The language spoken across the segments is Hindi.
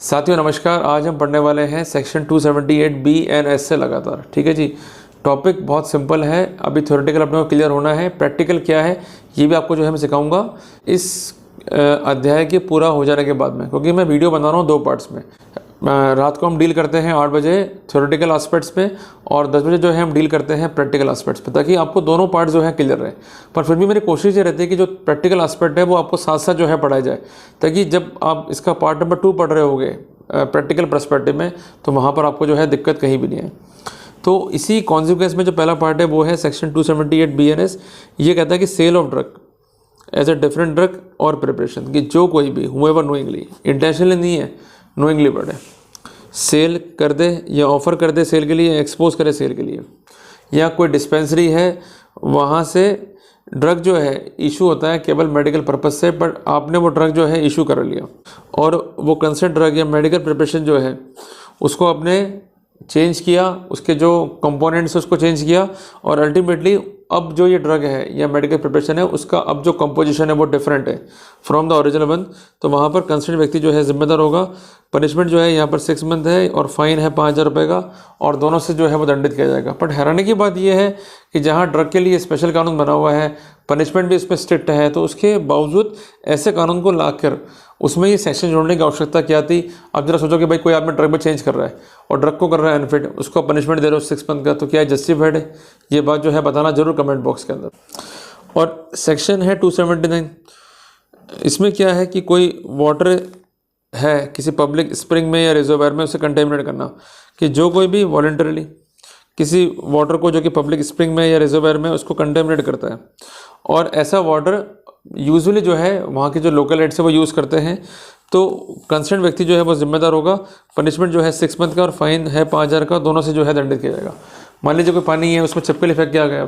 साथियों नमस्कार। आज हम पढ़ने वाले हैं सेक्शन 278 बी एन एस से लगातार। ठीक है जी। टॉपिक बहुत सिंपल है। अभी थ्योरेटिकल अपने को क्लियर होना है, प्रैक्टिकल क्या है ये भी आपको जो है मैं सिखाऊंगा इस अध्याय के पूरा हो जाने के बाद में, क्योंकि मैं वीडियो बना रहा हूँ 2 पार्ट्स में। रात को हम डील करते हैं 8 बजे थ्योरेटिकल एस्पेक्ट्स पे और 10 बजे जो है हम डील करते हैं प्रैक्टिकल एस्पेक्ट्स पे, ताकि आपको दोनों पार्ट जो है क्लियर रहे। पर फिर भी मेरी कोशिश ये रहती है कि जो प्रैक्टिकल एस्पेक्ट है वो आपको साथ साथ जो है पढ़ाया जाए, ताकि जब आप इसका पार्ट नंबर 2 पढ़ रहे होगे प्रैक्टिकल पर्सपेक्टिव में तो वहाँ पर आपको जो है दिक्कत कहीं भी नहीं है। तो इसी कॉन्सिक्वेंस में जो पहला पार्ट है वो है सेक्शन 278 BNS। ये कहता है कि sale of drug as a different drug और प्रिपरेशन, कि जो कोई भी हुएवर नोइंगली, इंटेंशनली नहीं है, नोइंगली वर्ड है, सेल कर दे या ऑफ़र कर दे सेल के लिए, एक्सपोज करे सेल के लिए, या कोई डिस्पेंसरी है वहाँ से ड्रग जो है इशू होता है केवल मेडिकल पर्पस से, बट आपने वो ड्रग जो है इशू कर लिया और वो कंसेंट ड्रग या मेडिकल प्रिपरेशन जो है उसको आपने चेंज किया, उसके जो कंपोनेंट्स उसको चेंज किया और अल्टीमेटली अब जो ये ड्रग है या मेडिकल प्रिपरेशन है उसका अब जो कंपोजिशन है वो डिफरेंट है फ्रॉम द ओरिजिनल वन, तो वहाँ पर कंसर्न व्यक्ति जो है जिम्मेदार होगा। पनिशमेंट जो है यहाँ पर 6 मंथ है और फाइन है 5,000 रुपये का, और दोनों से जो है वो दंडित किया जाएगा। बट हैरानी की बात यह है कि जहाँ ड्रग के लिए स्पेशल कानून बना हुआ है, पनिशमेंट भी इसमें स्ट्रिक्ट है, तो उसके बावजूद ऐसे कानून को लाकर उसमें ये सेक्शन जोड़ने की आवश्यकता क्या थी। अब जरा सोचो कि भाई कोई आपने ड्रग में चेंज कर रहा है और ड्रग को कर रहा है अनफिट, उसको पनिशमेंट दे रहे हो 6 मंथ का, तो क्या जस्टिफाइड है? ये बात जो है बताना जरूर कमेंट बॉक्स के अंदर। और सेक्शन है 279। इसमें क्या है कि कोई वाटर है किसी पब्लिक स्प्रिंग में या रिजर्वायर में, उसे कंटेमिनेट करना, कि जो कोई भी वॉलंटरली किसी वाटर को जो कि पब्लिक स्प्रिंग में या रिजर्वायर में उसको कंटेमिनेट करता है, और ऐसा वाटर यूजुअली जो है वहाँ के जो लोकल एड से वो यूज़ करते हैं, तो कंसर्न व्यक्ति जो है वो जिम्मेदार होगा। पनिशमेंट जो है 6 मंथ का और फाइन है 5,000 का, दोनों से जो है दंडित किया जाएगा। मान लीजिए कोई पानी है उसमें छिपकली फेंक के आ गया,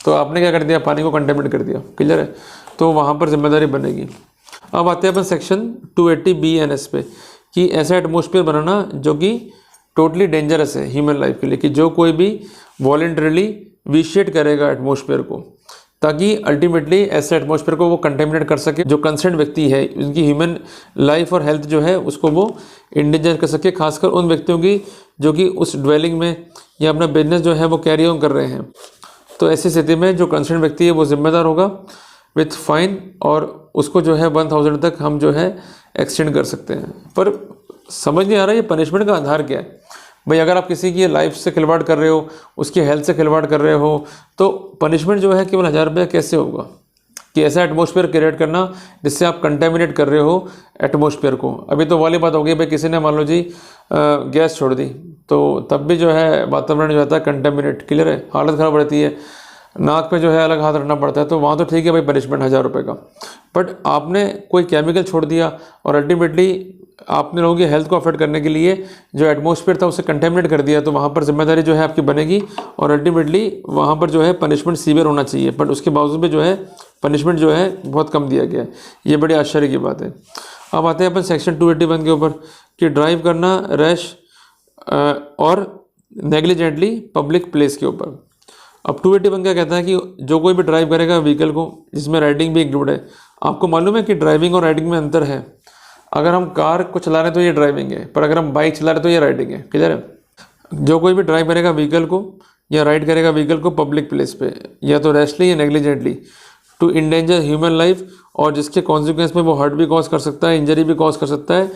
तो आपने क्या कर दिया, पानी को कंटेमिनेट कर दिया, क्लियर है, तो वहाँ पर जिम्मेदारी बनेगी। अब आते हैं अपन सेक्शन 280 BNS पे, कि ऐसा एटमोसफियर बनाना जो कि टोटली डेंजरस है ह्यूमन लाइफ के लिए, कि जो कोई भी वॉलंटरली विशिएट करेगा एटमोसफियर को, ताकि अल्टीमेटली ऐसे एटमॉस्फेयर को वो कंटेमिनेट कर सके, जो कंसर्न व्यक्ति है उनकी ह्यूमन लाइफ और हेल्थ जो है उसको वो इंडेंजर कर सके, खासकर उन व्यक्तियों की जो कि उस ड्वेलिंग में या अपना बिजनेस जो है वो कैरी ऑन कर रहे हैं। तो ऐसी स्थिति में जो कंसर्न व्यक्ति है वो जिम्मेदार होगा विथ फाइन, और उसको जो है 1,000 तक हम जो है एक्सटेंड कर सकते हैं। पर समझ नहीं आ रहा ये पनिशमेंट का आधार क्या है भाई। अगर आप किसी की लाइफ से खिलवाड़ कर रहे हो, उसकी हेल्थ से खिलवाड़ कर रहे हो, तो पनिशमेंट जो है केवल 1,000 रुपये कैसे होगा? कि ऐसा एटमॉस्फेयर क्रिएट करना जिससे आप कंटेमिनेट कर रहे हो एटमॉस्फेयर को। अभी तो वाली बात हो गई भाई, किसी ने मान लो जी गैस छोड़ दी, तो तब भी जो है वातावरण जो रहता है कंटेमिनेट, क्लियर है, हालत ख़राब रहती है, नाक पे जो है अलग हाथ रखना पड़ता है, तो वहाँ तो ठीक है भाई पनिशमेंट 1,000 रुपये का। बट आपने कोई केमिकल छोड़ दिया और अल्टीमेटली आपने लोगों की हेल्थ को अफेक्ट करने के लिए जो एटमॉस्फेयर था उसे कंटेमिनेट कर दिया, तो वहाँ पर जिम्मेदारी जो है आपकी बनेगी और अल्टीमेटली वहाँ पर जो है पनिशमेंट सीवियर होना चाहिए, बट उसके बावजूद भी जो है पनिशमेंट जो है बहुत कम दिया गया है। ये बड़ी आश्चर्य की बात है। अब आते हैं अपन सेक्शन 281 के ऊपर, कि ड्राइव करना रैश और नेग्लिजेंटली पब्लिक प्लेस के ऊपर। अब 281 क्या कहता है कि जो कोई भी ड्राइव करेगा व्हीकल को जिसमें राइडिंग भी इंक्लूड है। आपको मालूम है कि ड्राइविंग और राइडिंग में अंतर है। अगर हम कार को चला रहे हैं तो ये ड्राइविंग है, पर अगर हम बाइक चला रहे हैं तो ये राइडिंग है, क्लियर है। जो कोई भी ड्राइव करेगा व्हीकल को या राइड करेगा व्हीकल को पब्लिक प्लेस पे, या तो रैशली या negligently to endanger human life, और जिसके कॉन्सिक्वेंस में वो हर्ट भी कॉज कर सकता है, इंजरी भी कॉज कर सकता है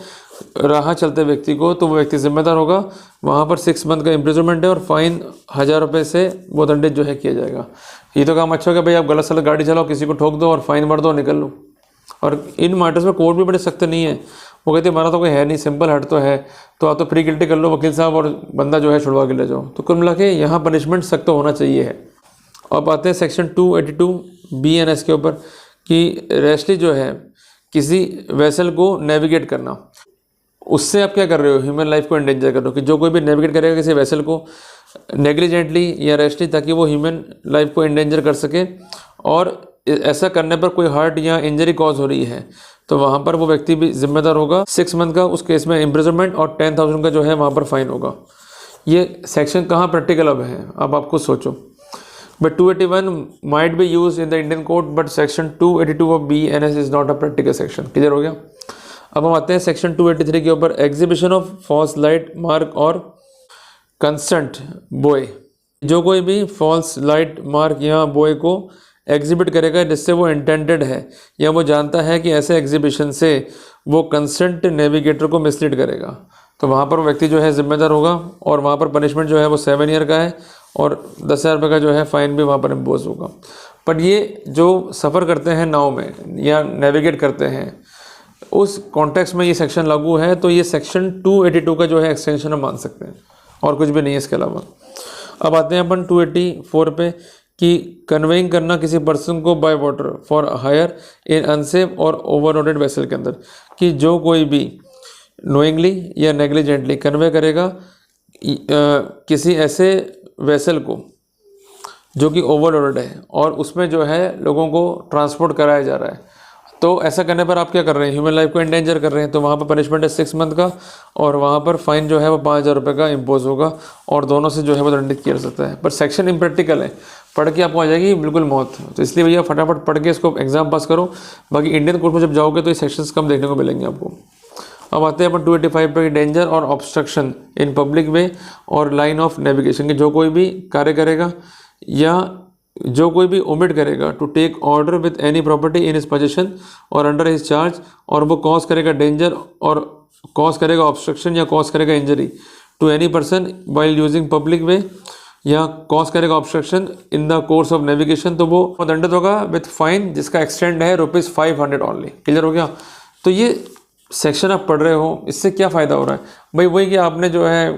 राह चलते व्यक्ति को, तो वो व्यक्ति जिम्मेदार होगा। वहाँ पर 6 मंथ का इम्प्रिजनमेंट है और फाइन 1,000 रुपये से वो दंडित जो है किया जाएगा। ये तो काम अच्छा होगा भाई, आप गलत सलत गाड़ी चलाओ, किसी को ठोक दो और फाइन भर दो, निकल लो। और इन मैटर्स में कोर्ट भी बड़े सख्त नहीं है, वो कहते हमारा तो कोई है नहीं, सिंपल हट तो है, तो आप तो प्री गिल्टी कर लो वकील साहब और बंदा जो है छुड़वा के ले जाओ। तो कुल मिला के यहाँ पनिशमेंट सख्त होना चाहिए है। अब आते हैं सेक्शन 282 BNS के ऊपर, कि रैशली जो है किसी वेसल को नेविगेट करना, उससे आप क्या कर रहे हो, ह्यूमन लाइफ को इंडेंजर कर रहे हो। कि जो कोई भी नेविगेट करेगा किसी वेसल को नेग्लिजेंटली या रैशली, ताकि वो ह्यूमन लाइफ को इंडेंजर कर सके, और ऐसा करने पर कोई हर्ट या इंजरी कॉज हो रही है, तो वहाँ पर वो व्यक्ति भी जिम्मेदार होगा। 6 मंथ का उस केस में इम्प्रिजनमेंट और 10,000 का जो है वहाँ पर फाइन होगा। ये सेक्शन कहाँ प्रैक्टिकल अब है, अब आप खुद सोचो। But 281 might be use in the Indian court, but section 282 of BNS is not a practical section. Clear हो गया। अब हम आते हैं सेक्शन 283 के ऊपर, exhibition of false light mark और कंस्टेंट बोए। जो कोई भी फॉल्स लाइट मार्क या बोए को एग्जिबिट करेगा जिससे वो इंटेंडेड है या वो जानता है कि ऐसे एग्जीबिशन से वो कंसेंट नेविगेटर को मिसलीड करेगा, तो वहाँ पर वो व्यक्ति जो है जिम्मेदार होगा और वहाँ पर पनिशमेंट जो है वो 7 ईयर का है और 10,000 रुपये का जो है फ़ाइन भी वहाँ पर इम्पोज होगा। पर ये जो सफ़र करते हैं नाव में या नेविगेट करते हैं उस कॉन्टेक्स्ट में ये सेक्शन लागू है, तो ये सेक्शन 282 का जो है एक्सटेंशन हम मान सकते हैं और कुछ भी नहीं है इसके अलावा। अब आते हैं अपन 284 पे कि कन्वेइंग करना किसी पर्सन को by water for hire in unsafe और ओवरलोडेड वेसल के अंदर, कि जो कोई भी नोइंगली या नेग्लिजेंटली कन्वे करेगा किसी ऐसे वेसल को जो कि ओवरलोडेड है और उसमें जो है लोगों को ट्रांसपोर्ट कराया जा रहा है, तो ऐसा करने पर आप क्या कर रहे हैं, ह्यूमन लाइफ को इंडेंजर कर रहे हैं, तो वहाँ पर पनिशमेंट है 6 मंथ का और वहाँ पर फाइन जो है वो 5,000 रुपये का इम्पोज होगा और दोनों से जो है वो दंडित किया जा सकता है। पर सेक्शन इम्प्रैक्टिकल है, पढ़ के आपको आ जाएगी बिल्कुल मौत, तो इसलिए भैया फटाफट पढ़ के इसको एग्जाम पास करो। बाकी इंडियन कोर्ट में जब जाओगे तो ये सेक्शंस कम देखने को मिलेंगे आपको। अब आते हैं अपन 285 पे, डेंजर और ऑब्स्ट्रक्शन इन पब्लिक वे और लाइन ऑफ नेविगेशन, कि जो कोई भी कार्य करेगा या जो कोई भी ओमिट करेगा to take order with any property in his position और अंडर हिज चार्ज, और वो कॉज करेगा डेंजर और कॉज करेगा ऑब्स्ट्रक्शन या कॉज करेगा injury to any person while using public way या कॉज करेगा obstruction in the course of navigation, तो वो दंडित होगा विथ फाइन जिसका एक्सटेंड है ₹500 ओनली। क्लियर हो गया? तो ये सेक्शन आप पढ़ रहे हो, इससे क्या फ़ायदा हो रहा है भाई? वही कि आपने जो है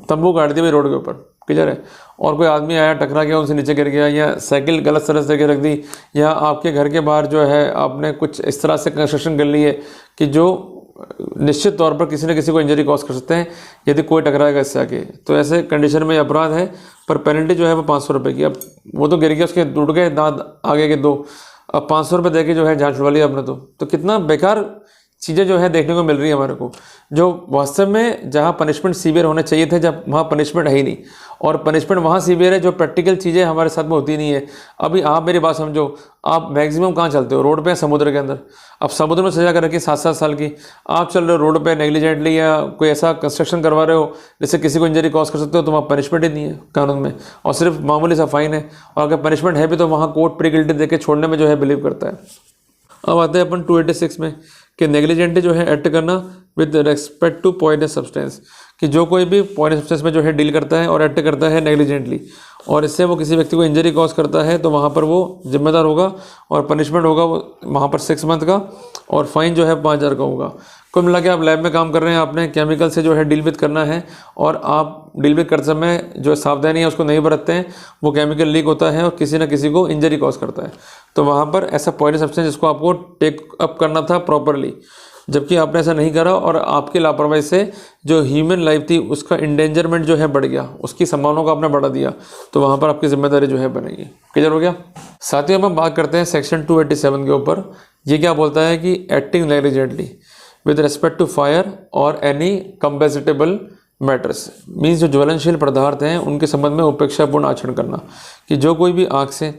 तंबू गाड़ दिया भाई रोड के ऊपर, क्लियर है, और कोई आदमी आया टकरा गया उनसे नीचे गिर गया, या साइकिल गलत तरह से रख दी, या आपके घर के बाहर जो है आपने कुछ इस तरह से कंस्ट्रक्शन कर ली है कि जो निश्चित तौर पर किसी न किसी को इंजरी कॉज कर सकते हैं यदि कोई टकराएगा इससे आगे, तो ऐसे कंडीशन में अपराध है। पर पेनल्टी जो है वो 500 रुपये की। अब वो तो गिर गया, उसके टूट गए दांत आगे के 2, अब 500 रुपये दे के जो है जान छुड़वा लिया आपने, तो कितना बेकार चीज़ें जो है देखने को मिल रही है हमारे को, जो वास्तव में जहाँ पनिशमेंट सीवियर होने चाहिए थे जब वहाँ पनिशमेंट है ही नहीं, और पनिशमेंट वहाँ सीवियर है जो प्रैक्टिकल चीज़ें हमारे साथ में होती नहीं है। अभी आप मेरी बात समझो, आप मैक्सिमम कहाँ चलते हो? रोड पे, समुद्र के अंदर। अब समुद्र में सजा कर रखी 7-7 साल की, आप चल रहे हो रोड पे नेग्लिजेंटली या कोई ऐसा कंस्ट्रक्शन करवा रहे हो जिससे किसी को इंजरी कॉज कर सकते हो, तो वहाँ पनिशमेंट ही नहीं है कानून में, और सिर्फ मामूली सा फाइन है, और अगर पनिशमेंट है भी तो वहाँ कोर्ट प्री गिल्टी दे के छोड़ने में जो है बिलीव करता है। अब आते हैं अपन 286 में कि नेग्लिजेंटली जो है एक्ट करना with respect to poisonous substance, कि जो कोई भी पॉइजनस सब्सटेंस में जो है डील करता है और एक्ट करता है नेग्लिजेंटली और इससे वो किसी व्यक्ति को इंजरी कॉज करता है, तो वहाँ पर वो जिम्मेदार होगा और पनिशमेंट होगा वो वहाँ पर 6 मंथ का और फाइन जो है 5,000 का होगा। कुल मिला के आप लैब में काम कर रहे हैं, आपने केमिकल से जो है डील विद करना है, और आप डील विद करते समय जो सावधानी है उसको नहीं बरतते हैं, वो केमिकल लीक होता है और किसी न किसी को इंजरी कॉज करता है, तो वहाँ पर ऐसा पॉइजनस सब्सटेंस जिसको आपको टेक अप करना था प्रॉपरली, जबकि आपने ऐसा नहीं करा और आपकी लापरवाही से जो ह्यूमन लाइफ थी उसका इंडेंजरमेंट जो है बढ़ गया, उसकी संभावनाओं को आपने बढ़ा दिया, तो वहाँ पर आपकी जिम्मेदारी जो है बनेगी। क्लियर हो गया? साथियों, अब हम बात करते हैं सेक्शन 287 के ऊपर। ये क्या बोलता है कि acting negligently with respect to fire और एनी कंपेसिटेबल मैटर्स, मीन्स जो ज्वलनशील पदार्थ हैं उनके संबंध में उपेक्षापूर्ण आचरण करना, कि जो कोई भी आग से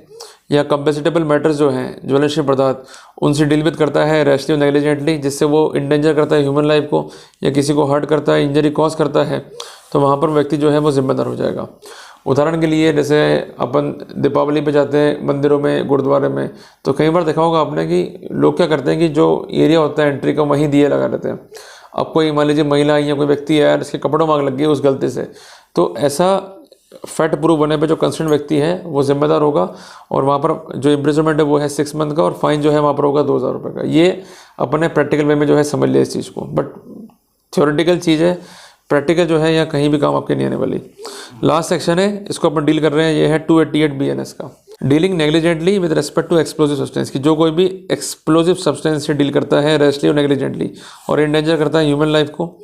या कंपेसिटेबल मैटर्स जो हैं ज्वलनशील पदार्थ उनसे डील विद करता है रैशली नेग्लिजेंटली, जिससे वो इंडेंजर करता है ह्यूमन लाइफ को या किसी को हर्ट करता है, इंजरी कॉज करता है, तो वहाँ पर व्यक्ति जो है वो जिम्मेदार हो जाएगा। उदाहरण के लिए जैसे अपन दीपावली पे जाते हैं मंदिरों में, गुरुद्वारे में, तो कई बार देखा होगा आपने कि लोग क्या करते हैं कि जो एरिया होता है एंट्री का वहीं दिए लगा देते हैं। अब कोई मान लीजिए महिला या कोई व्यक्ति है इसके कपड़ों में आग लग गई उस गलती से, तो ऐसा फैक्ट प्रूव होने पे जो कंसर्न व्यक्ति है वो जिम्मेदार होगा, और वहाँ पर जो इम्प्रिजनमेंट है वो है 6 मंथ का, और फाइन जो है वहाँ पर होगा 2,000 रुपये का। ये अपने प्रैक्टिकल वे में जो है समझ लिया इस चीज़ को, बट थ्योरेटिकल चीज़ है, प्रैक्टिकल जो है या कहीं भी काम आपके नहीं आने वाली। लास्ट सेक्शन है, इसको अपन डील कर रहे हैं, ये है 288 BNS का, dealing negligently with respect to explosive substance, कि जो कोई भी एक्सप्लोजिव सब्सटेंस से डील करता है रैशली और नेग्लिजेंटली और इंडेंजर करता है ह्यूमन लाइफ को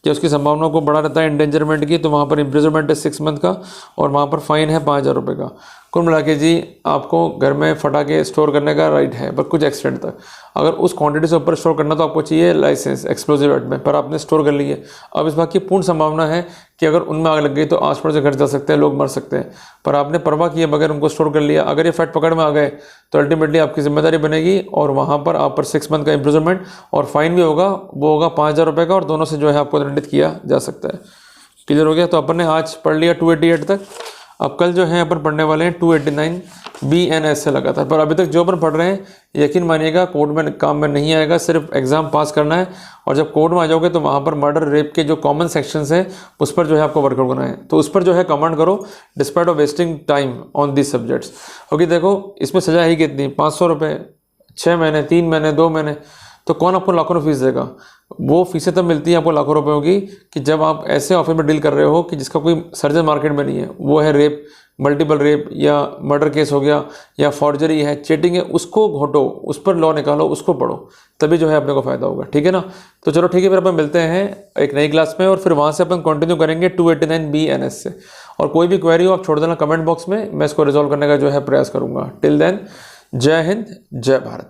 या उसकी संभावनाओं को बढ़ा रहता है इंडेंजरमेंट की, तो वहाँ पर इम्प्रिजनमेंट है 6 मंथ का और वहाँ पर फाइन है 5,000 रुपये का। कुल मिला के जी आपको घर में फटाके स्टोर करने का राइट है, पर कुछ एक्सटेंट तक। अगर उस क्वांटिटी से ऊपर स्टोर करना तो आपको चाहिए लाइसेंस एक्सप्लोजिव एक्ट में, पर आपने स्टोर कर लिए। अब इस बात की पूर्ण संभावना है कि अगर उनमें आग लग गई तो आस पड़ोस से घर जा सकते हैं, लोग मर सकते हैं, पर आपने परवाह किए बगैर उनको स्टोर कर लिया। अगर ये फैक्ट पकड़ में आ गए तो अल्टीमेटली आपकी जिम्मेदारी बनेगी और वहाँ पर आप पर 6 मंथ का इम्प्रिजनमेंट और फाइन भी होगा, वो होगा 5,000 रुपये का, और दोनों से जो है आपको दंडित किया जा सकता है। क्लियर हो गया? तो अपन ने आज पढ़ लिया 288 तक। अब कल जो है अपन पढ़ने वाले हैं 289 BNS से लगातार। पर अभी तक जो अपन पढ़ रहे हैं यकीन मानिएगा कोर्ट में काम में नहीं आएगा, सिर्फ एग्जाम पास करना है। और जब कोर्ट में आ जाओगे तो वहाँ पर मर्डर रेप के जो कॉमन सेक्शंस हैं उस पर जो है आपको वर्कआउट करना है, तो उस पर जो है कमांड करो despite of wasting time on this subjects. Okay, देखो इसमें सजा है कितनी, 500 रुपये, 6 महीने, 3 महीने, 2 महीने। तो कौन आपको लाखों फीस देगा? वो फीसें तब मिलती हैं आपको लाखों रुपयों की कि जब आप ऐसे ऑफिस में डील कर रहे हो कि जिसका कोई सर्जन मार्केट में नहीं है। वो है रेप, मल्टीपल रेप या मर्डर केस हो गया, या फॉर्जरी है, चीटिंग है, उसको घोटो, उस पर लॉ निकालो, उसको पढ़ो, तभी जो है अपने को फ़ायदा होगा। ठीक है ना? तो चलो ठीक है, फिर अपन मिलते हैं एक नई क्लास में और फिर वहाँ से अपन कंटिन्यू करेंगे 289 BNS से। और कोई भी क्वेरी हो आप छोड़ देना कमेंट बॉक्स में, मैं इसको रिजॉल्व करने का जो है प्रयास करूँगा। टिल देन, जय हिंद, जय भारत।